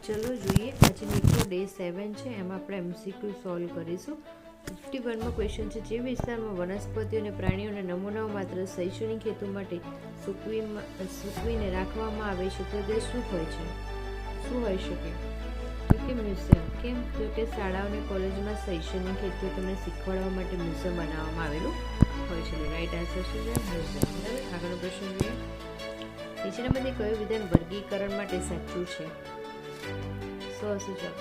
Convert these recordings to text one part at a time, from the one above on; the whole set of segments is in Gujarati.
ચલો જોઈએ આજે નીટનો ડે 7 છે, એમાં આપણે MCQ સોલ્વ કરીશું. 51માં ક્વેશ્ચન છે, જે વિસ્તારમાં વનસ્પતિઓ અને પ્રાણીઓના નમૂનાઓ માત્ર શૈક્ષણિક હેતુ માટે સૂકવીને રાખવામાં આવે છે તો તે શું હોય છે? શું હોઈ શકે? તો કે મ્યુઝિયમ. કેમ? તો કે શાળાઓ અને કોલેજમાં શૈક્ષણિક હેતુ તમને શીખવાડવા માટે મ્યુઝિયમ બનાવવામાં આવેલું હોય છે. રાઈટ આન્સર શું છે? મ્યુઝિયમ. બરાબર. આગળનો પ્રશ્ન જોઈએ. નીચેનામાંથી કયું વિધાન વર્ગીકરણ માટે સાચું છે? શું હશે જવાબ?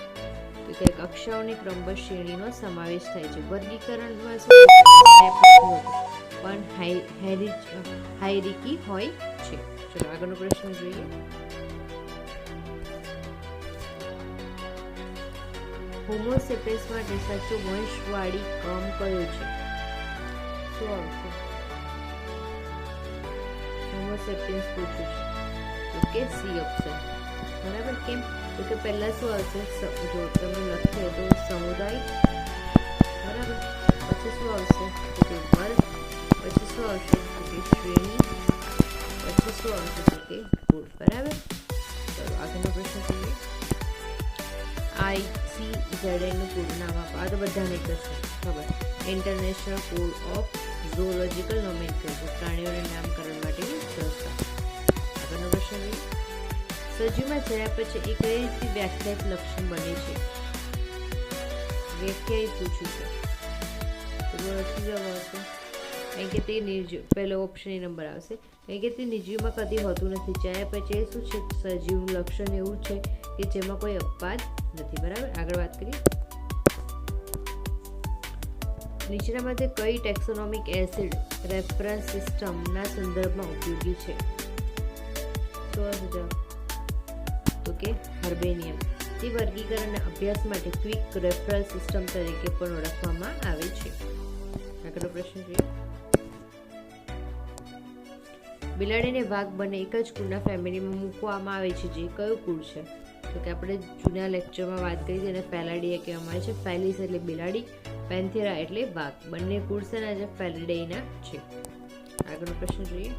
તો કે કક્ષાઓની ક્રમબદ્ધ શ્રેણીનો સમાવેશ થાય છે. વર્ગીકરણમાં શું પણ હાયરાર્કી હોય છે. ચલો આગળનો પ્રશ્ન જોઈએ. હોમો સેપિયન્સ માટે સાચો વંશવાળી ક્રમ કયો છે? શું આવશે? હોમો સેપિયન્સ પૂછ્યું છે તો કે સી ઓપ્શન. બરાબર. કેમ? તો કે પહેલા શું આવશે? જો તમે લખીએ તો સમુદાય, બરાબર, પછી શું આવશે? તો કે વર્ગ, પછી શું આવશે? તો કે શ્રેણી, પછી શું આવશે? તો કે ગુણ. બરાબર. ચલો આગળનો પ્રશ્ન જોઈએ. ICZN નું પૂરું નામ આપો. આ તો બધાને કહેશે ખબર. ઇન્ટરનેશનલ કોડ ઓફ ઝૂઓલોજીકલ નોમેનક્લેચર, પ્રાણીઓના નામકરણ માટેની સંસ્થા. આગળનો પ્રશ્ન જોઈએ. સજીવમાં જયા પછી એ કઈ રીતે વ્યાખ્યાયિત લક્ષણ બને છે? વ્યાખ્યાયિત પૂછ્યું છે તો બોલો શું જવાબ આવશે? કારણ કે તે નિર્જીવ, પહેલો ઓપ્શન એ નંબર આવશે. કારણ કે તે નિર્જીવમાં કદી હોતું નથી. જયા પછી એ શું છે? સજીવનું લક્ષણ એવું છે કે જેમાં કોઈ અપવાદ નથી. બરાબર. આગળ વાત કરીએ. નીચેનામાંથી કઈ ટેક્સોનોમિક એસિડ રેફરન્સ સિસ્ટમના સંદર્ભમાં ઉપયોગી છે? તો કે હર્બેનિયમ. તે વર્ગીકરણના અભ્યાસ માટે ક્વિક રેફરન્સ સિસ્ટમ તરીકે પણ ઓળખવામાં આવે છે. આગળનો પ્રશ્ન જોઈએ. બિલાડીને વાઘ બંને એક જ કુળના ફેમિલીમાં મૂકવામાં આવે છે, જે કયું કુળ છે? તો કે આપણે જૂના લેક્ચરમાં વાત કરી હતી, એને ફેલાડીયા કહેવામાં આવે છે. ફેલિસ એટલે બિલાડી, પેન્થેરા એટલે વાઘ. બંને કુળ છે ને જે ફેલિડેના છે. આગળનો પ્રશ્ન જોઈએ.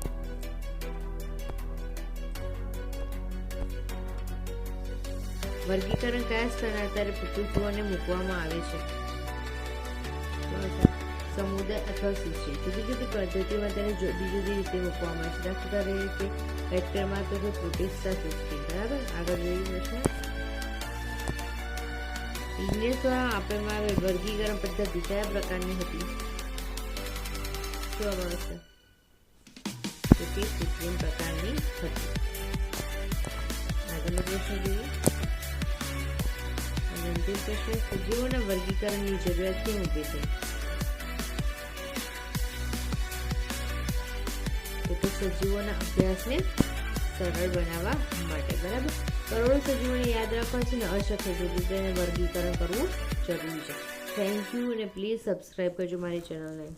વર્ગીકરણ કયા સ્તરના આધારે પ્રતિકૃતિઓને મૂકવામાં આવે છે? સમુદાય અથવા સૂચિ. જુદી જુદી પદ્ધતિમાં તેને જુદી જુદી રીતે મૂકવામાં આવે છે. દાખલા તરીકે વેક્ટરમાં તો કે પ્રોટિસ્ટા સૃષ્ટિ. બરાબર. આગળ જોઈએ પ્રશ્ન. લિનિયર દ્વારા આપવામાં આવે વર્ગીકરણ પદ્ધતિ કયા પ્રકારની હતી? શું આવશે? તો તે કૃત્રિમ પ્રકારની હતી. આગળનો પ્રશ્ન જોઈએ. અંતિમ પ્રશ્ન. સજીવોના વર્ગીકરણની જરૂરિયાત કેમ ઊભી થઈ? તો કે સજીવોના અભ્યાસને સરળ બનાવવા માટે. બરાબર. કરોડો સજીવોને યાદ રાખવા છે ને અશક્ય છે, તેને વર્ગીકરણ કરવું જરૂરી છે. થેન્ક યુ અને પ્લીઝ સબસ્ક્રાઈબ કરજો મારી ચેનલને.